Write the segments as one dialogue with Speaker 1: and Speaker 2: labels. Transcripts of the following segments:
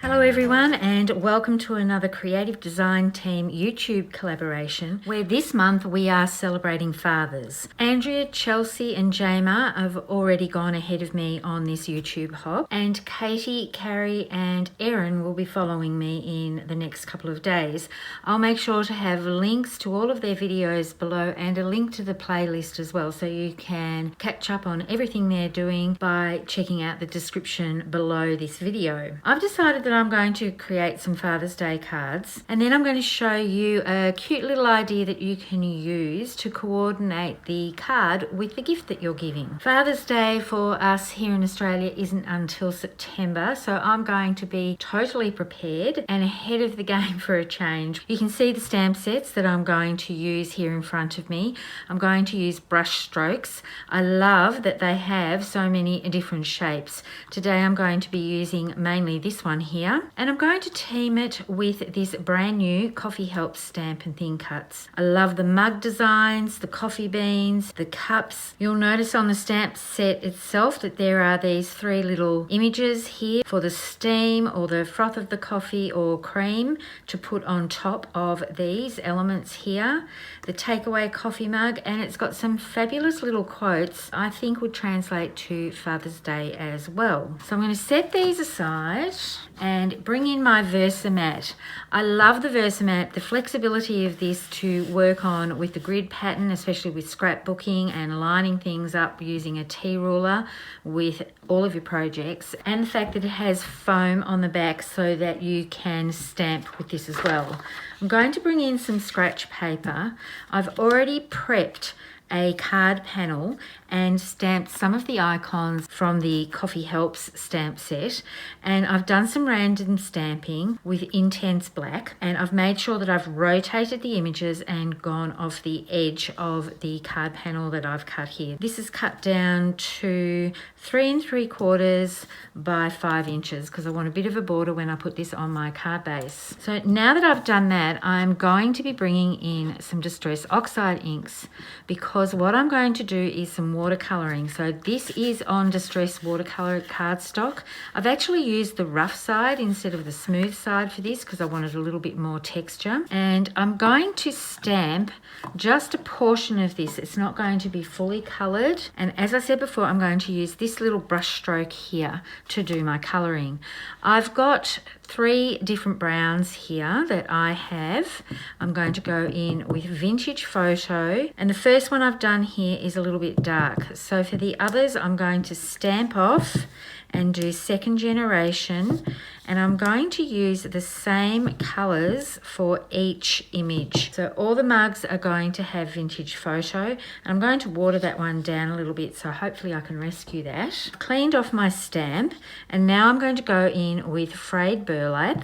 Speaker 1: Hello everyone, and welcome to another Creative Design Team YouTube collaboration where this month we are celebrating fathers. Andrea, Chelsea and Jama have already gone ahead of me on this YouTube hop, and Katie, Carrie and Erin will be following me in the next couple of days. I'll make sure to have links to all of their videos below and a link to the playlist as well, so you can catch up on everything they're doing by checking out the description below this video. I've decided that I'm going to create some Father's Day cards, and then I'm going to show you a cute little idea that you can use to coordinate the card with the gift that you're giving. Father's Day for us here in Australia isn't until September, so I'm going to be totally prepared and ahead of the game for a change. You can see the stamp sets that I'm going to use here in front of me. I'm going to use brush strokes. I love that they have so many different shapes. Today I'm going to be using mainly this one here, and I'm going to team it with this brand new Coffee Helps stamp and thin cuts. I love the mug designs, the coffee beans, the cups. You'll notice on the stamp set itself that there are these three little images here for the steam or the froth of the coffee or cream to put on top of these elements here. The takeaway coffee mug, and it's got some fabulous little quotes I think would translate to Father's Day as well. So I'm going to set these aside and bring in my Versamat. I love the Versamat, the flexibility of this to work on with the grid pattern, especially with scrapbooking and lining things up using a T-ruler with all of your projects, and the fact that it has foam on the back so that you can stamp with this as well. I'm going to bring in some scratch paper. I've already prepped a card panel and stamped some of the icons from the Coffee Helps stamp set, and I've done some random stamping with intense black, and I've made sure that I've rotated the images and gone off the edge of the card panel that I've cut here. This is cut down to 3 3/4 by 5 inches because I want a bit of a border when I put this on my card base. So now that I've done that, I'm going to be bringing in some Distress Oxide inks, because what I'm going to do is some watercoloring. So this is on Distress Watercolour cardstock. I've actually used the rough side instead of the smooth side for this because I wanted a little bit more texture. And I'm going to stamp just a portion of this. It's not going to be fully coloured. And as I said before, I'm going to use this little brush stroke here to do my colouring. I've got 3 different browns here that I have. I'm going to go in with Vintage Photo, and the first one I've done here is a little bit dark. So for the others, I'm going to stamp off and do Second Generation, and I'm going to use the same colours for each image. So all the mugs are going to have Vintage Photo, and I'm going to water that one down a little bit, so hopefully I can rescue that. Cleaned off my stamp, and now I'm going to go in with Frayed Burlap,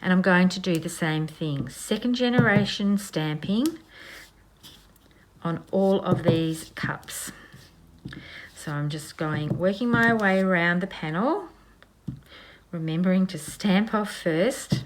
Speaker 1: and I'm going to do the same thing. Second Generation stamping on all of these cups. So I'm just working my way around the panel, remembering to stamp off first,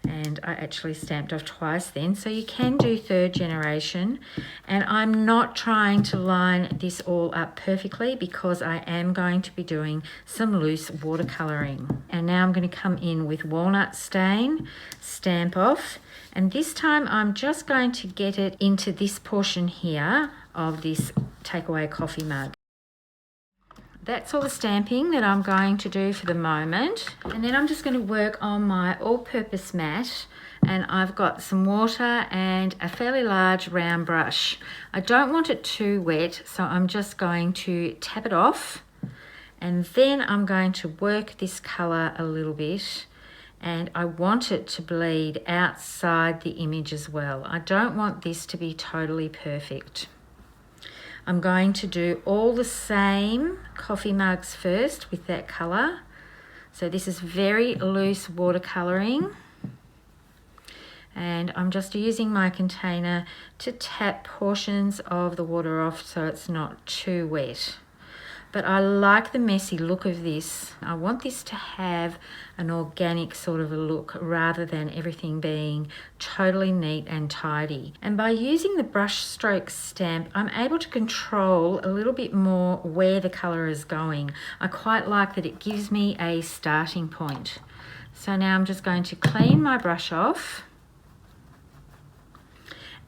Speaker 1: and I actually stamped off twice then, so you can do Third Generation. And I'm not trying to line this all up perfectly because I am going to be doing some loose watercolouring. And now I'm going to come in with Walnut Stain, stamp off, and this time I'm just going to get it into this portion here of this takeaway coffee mug. That's all the stamping that I'm going to do for the moment. And then I'm just going to work on my all-purpose mat, and I've got some water and a fairly large round brush. I don't want it too wet, so I'm just going to tap it off, and then I'm going to work this colour a little bit, and I want it to bleed outside the image as well. I don't want this to be totally perfect. I'm going to do all the same coffee mugs first with that colour. So this is very loose watercolouring, and I'm just using my container to tap portions of the water off so it's not too wet. but I like the messy look of this. I want this to have an organic sort of a look rather than everything being totally neat and tidy. And by using the brush stroke stamp, I'm able to control a little bit more where the colour is going. I quite like that it gives me a starting point. So now I'm just going to clean my brush off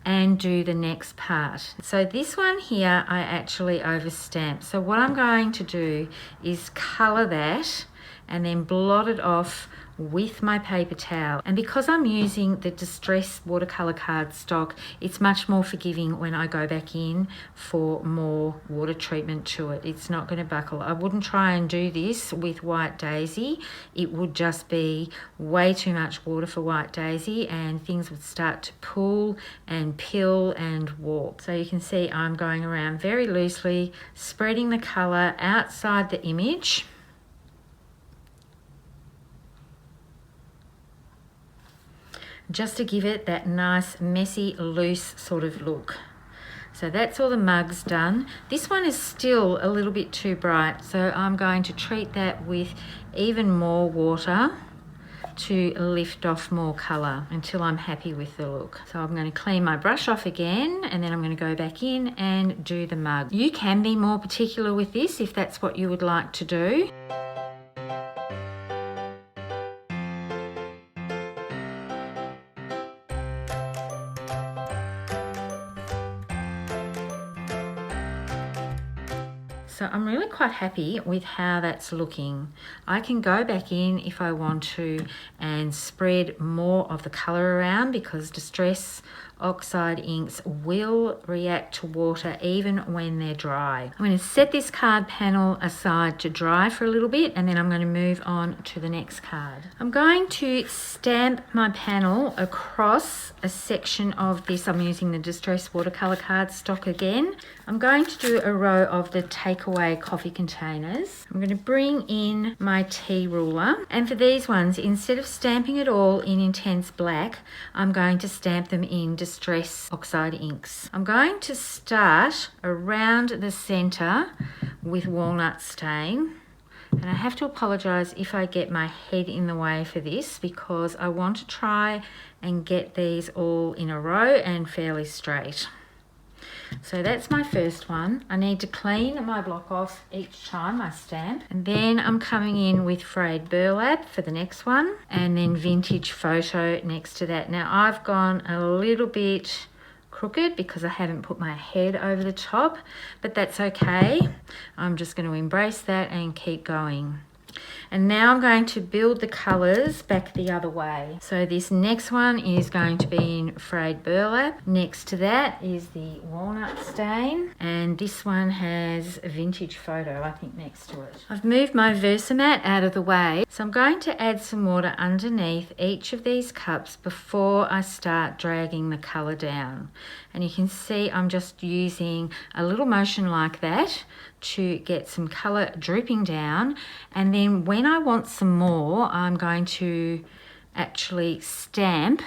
Speaker 1: and do the next part. So this one here I actually overstamped. So what I'm going to do is colour that and then blot it off with my paper towel. And because I'm using the Distress watercolour cardstock, it's much more forgiving when I go back in for more water treatment to it. It's not going to buckle. I wouldn't try and do this with White Daisy. It would just be way too much water for White Daisy and things would start to pull and pill and warp. So you can see I'm going around very loosely, spreading the colour outside the image. Just to give it that nice, messy, loose sort of look. So that's all the mugs done. This one is still a little bit too bright, so I'm going to treat that with even more water to lift off more colour until I'm happy with the look. So I'm going to clean my brush off again and then I'm going to go back in and do the mug. You can be more particular with this if that's what you would like to do. So I'm really quite happy with how that's looking. I can go back in if I want to and spread more of the colour around because Distress oxide inks will react to water even when they're dry. I'm going to set this card panel aside to dry for a little bit and then I'm going to move on to the next card. I'm going to stamp my panel across a section of this. I'm using the Distress watercolour cardstock again. I'm going to do a row of the takeaway coffee containers. I'm going to bring in my tea ruler, and for these ones, instead of stamping it all in intense black, I'm going to stamp them in Distress oxide inks. I'm going to start around the centre with walnut stain. And I have to apologise if I get my head in the way for this because I want to try and get these all in a row and fairly straight. So that's my first one. I need to clean my block off each time I stamp. And then I'm coming in with frayed burlap for the next one. And then vintage photo next to that. Now I've gone a little bit crooked because I haven't put my head over the top, but that's okay. I'm just going to embrace that and keep going. And now I'm going to build the colours back the other way. So this next one is going to be in frayed burlap. Next to that is the walnut stain. And this one has a vintage photo, I think, next to it. I've moved my Versamat out of the way. So I'm going to add some water underneath each of these cups before I start dragging the colour down. And you can see I'm just using a little motion like that to get some colour dripping down, and then when I want some more I'm going to actually stamp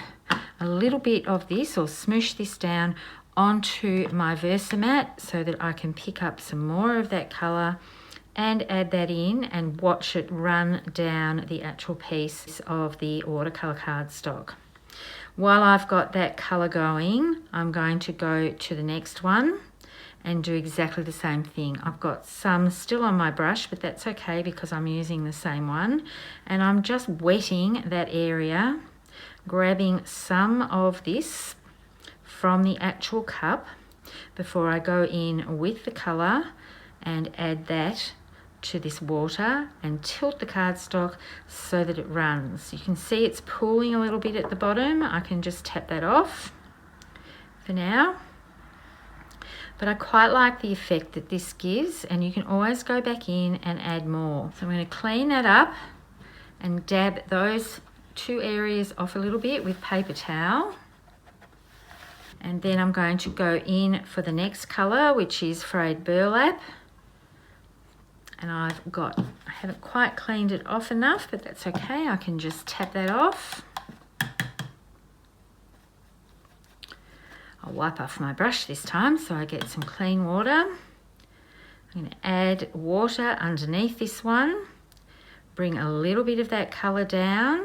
Speaker 1: a little bit of this or smoosh this down onto my Versamat so that I can pick up some more of that colour and add that in and watch it run down the actual piece of the watercolour cardstock. While I've got that colour going, I'm going to go to the next one and do exactly the same thing. I've got some still on my brush, but that's okay because I'm using the same one. And I'm just wetting that area, grabbing some of this from the actual cup before I go in with the colour and add that to this water and tilt the cardstock so that it runs. You can see it's pooling a little bit at the bottom. I can just tap that off for now. But I quite like the effect that this gives, and you can always go back in and add more. So I'm going to clean that up and dab those two areas off a little bit with paper towel. And then I'm going to go in for the next colour, which is frayed burlap. And I haven't quite cleaned it off enough, but that's okay. I can just tap that off. I'll wipe off my brush this time so I get some clean water. I'm going to add water underneath this one, bring a little bit of that colour down,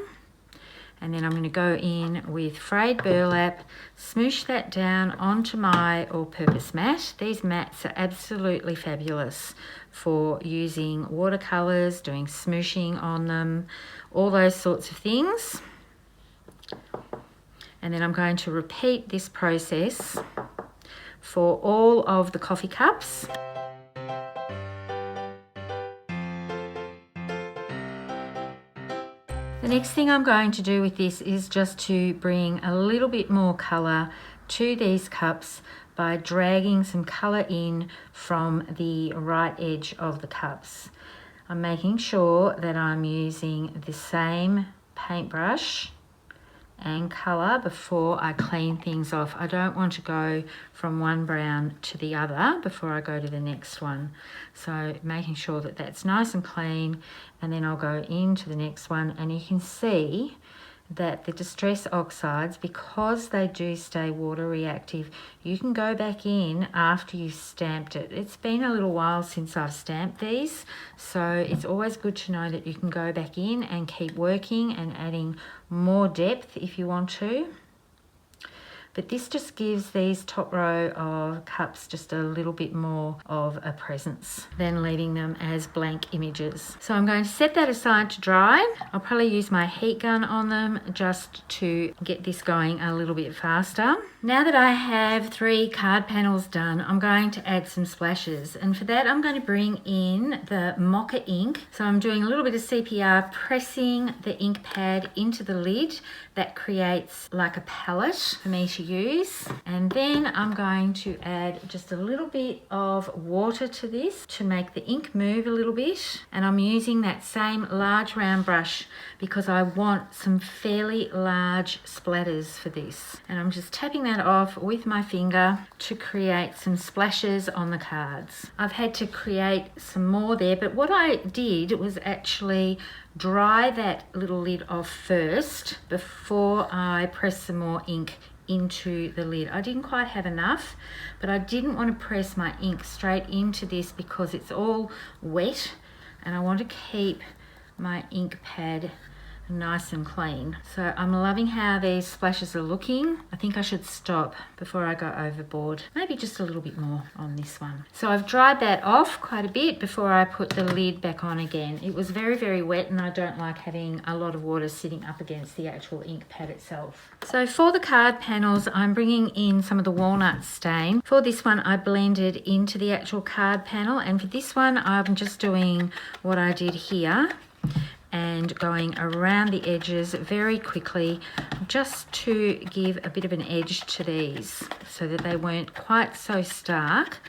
Speaker 1: and then I'm going to go in with frayed burlap, smoosh that down onto my all-purpose mat. These mats are absolutely fabulous for using watercolours, doing smooshing on them, all those sorts of things. And then I'm going to repeat this process for all of the coffee cups. The next thing I'm going to do with this is just to bring a little bit more colour to these cups by dragging some colour in from the right edge of the cups. I'm making sure that I'm using the same paintbrush and colour before I clean things off. I don't want to go from one brown to the other before I go to the next one. So making sure that that's nice and clean, and then I'll go into the next one, and you can see that the distress oxides, because they do stay water reactive, you can go back in after you've stamped it. It's been a little while since I've stamped these, so it's always good to know that you can go back in and keep working and adding more depth if you want to. But this just gives these top row of cups just a little bit more of a presence than leaving them as blank images. So I'm going to set that aside to dry. I'll probably use my heat gun on them just to get this going a little bit faster. Now that I have 3 card panels done, I'm going to add some splashes, and for that I'm going to bring in the Mocha ink. So I'm doing a little bit of CPR, pressing the ink pad into the lid. That creates like a palette for me to use, and then I'm going to add just a little bit of water to this to make the ink move a little bit, and I'm using that same large round brush because I want some fairly large splatters for this, and I'm just tapping that off with my finger to create some splashes on the cards. I've had to create some more there, but what I did was actually dry that little lid off first before I press some more ink into the lid. I didn't quite have enough, but I didn't want to press my ink straight into this because it's all wet, and I want to keep my ink pad nice and clean. So I'm loving how these splashes are looking. I think I should stop before I go overboard. Maybe just a little bit more on this one. So I've dried that off quite a bit before I put the lid back on again. It was very, very wet, and I don't like having a lot of water sitting up against the actual ink pad itself. So for the card panels, I'm bringing in some of the walnut stain. For this one, I blended into the actual card panel, and for this one, I'm just doing what I did here and going around the edges very quickly just to give a bit of an edge to these so that they weren't quite so stark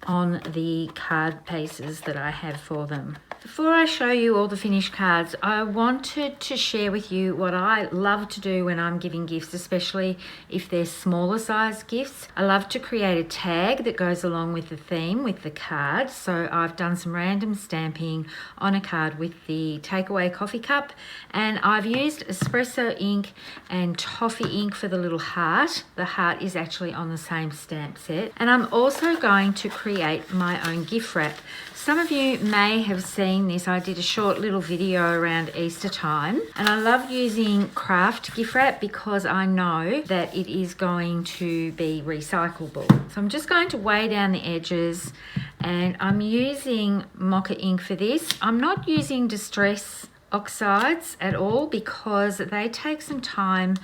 Speaker 1: on the card pieces that I have for them. Before I show you all the finished cards, I wanted to share with you what I love to do when I'm giving gifts, especially if they're smaller size gifts. I love to create a tag that goes along with the theme, with the card. So I've done some random stamping on a card with the takeaway coffee cup, and I've used espresso ink and toffee ink for the little heart. The heart is actually on the same stamp set. And I'm also going to create my own gift wrap. Some of you may have seen this. I did a short little video around Easter time, and I love using craft gift wrap because I know that it is going to be recyclable. So I'm just going to weigh down the edges, and I'm using Mocha ink for this. I'm not using distress oxides at all because they take some time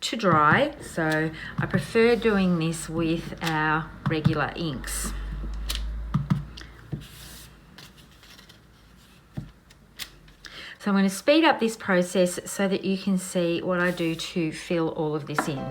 Speaker 1: to dry, so I prefer doing this with our regular inks. So I'm going to speed up this process so that you can see what I do to fill all of this in.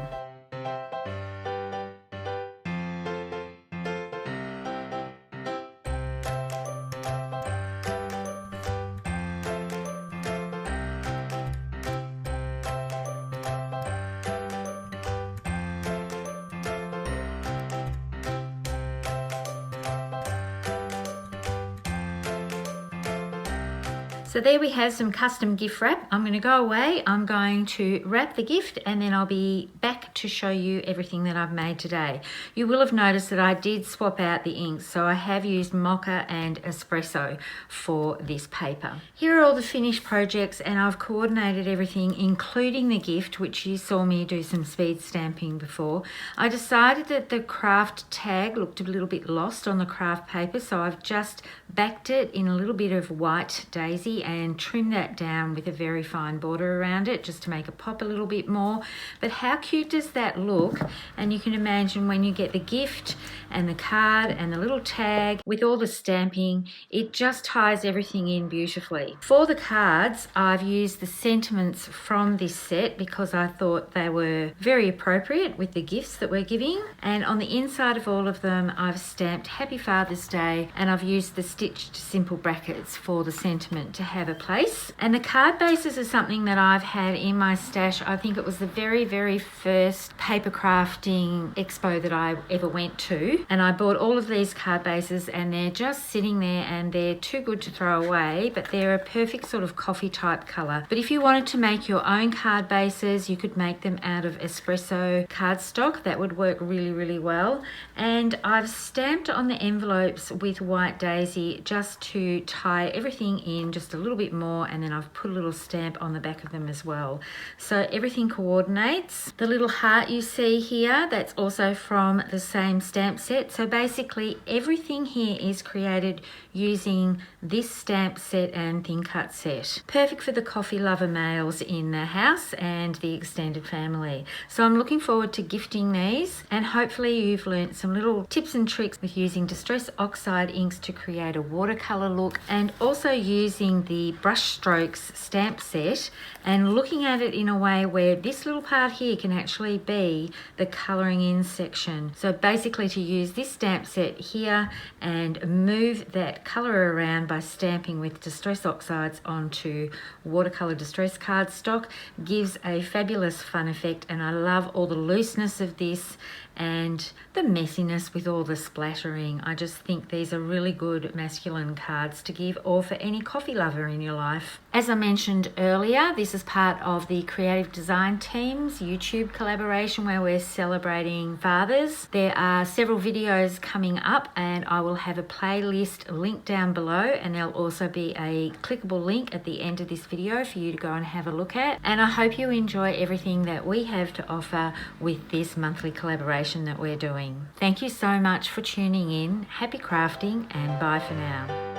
Speaker 1: So there we have some custom gift wrap. I'm going to go away, I'm going to wrap the gift, and then I'll be back to show you everything that I've made today. You will have noticed that I did swap out the inks, so I have used Mocha and Espresso for this paper. Here are all the finished projects, and I've coordinated everything, including the gift, which you saw me do some speed stamping before. I decided that the craft tag looked a little bit lost on the craft paper, so I've just backed it in a little bit of white daisy and trim that down with a very fine border around it just to make it pop a little bit more. But how cute does that look? And you can imagine when you get the gift and the card and the little tag with all the stamping, it just ties everything in beautifully. For the cards, I've used the sentiments from this set because I thought they were very appropriate with the gifts that we're giving. And on the inside of all of them, I've stamped Happy Father's Day, and I've used the stitched simple brackets for the sentiment to have a place. And the card bases are something that I've had in my stash. I think it was the very first paper crafting expo that I ever went to, and I bought all of these card bases, and they're just sitting there and they're too good to throw away, but they're a perfect sort of coffee type color. But if you wanted to make your own card bases, you could make them out of espresso cardstock. That would work really well. And I've stamped on the envelopes with white daisy just to tie everything in just a little bit more, and then I've put a little stamp on the back of them as well. So everything coordinates. The little heart you see here, that's also from the same stamp set. So basically everything here is created using this stamp set and thin cut set. Perfect for the coffee lover males in the house and the extended family. So I'm looking forward to gifting these, and hopefully you've learnt some little tips and tricks with using Distress Oxide inks to create a watercolour look, and also using the brush strokes stamp set and looking at it in a way where this little part here can actually be the colouring in section. So basically to use this stamp set here and move that colour around by stamping with Distress Oxides onto watercolour distress cardstock gives a fabulous fun effect, and I love all the looseness of this and the messiness with all the splattering. I just think these are really good masculine cards to give, or for any coffee lover in your life. As I mentioned earlier, this is part of the Creative Design Team's YouTube collaboration where we're celebrating fathers. There are several videos coming up, and I will have a playlist linked down below, and there'll also be a clickable link at the end of this video for you to go and have a look at. And I hope you enjoy everything that we have to offer with this monthly collaboration that we're doing. Thank you so much for tuning in. Happy crafting, and bye for now.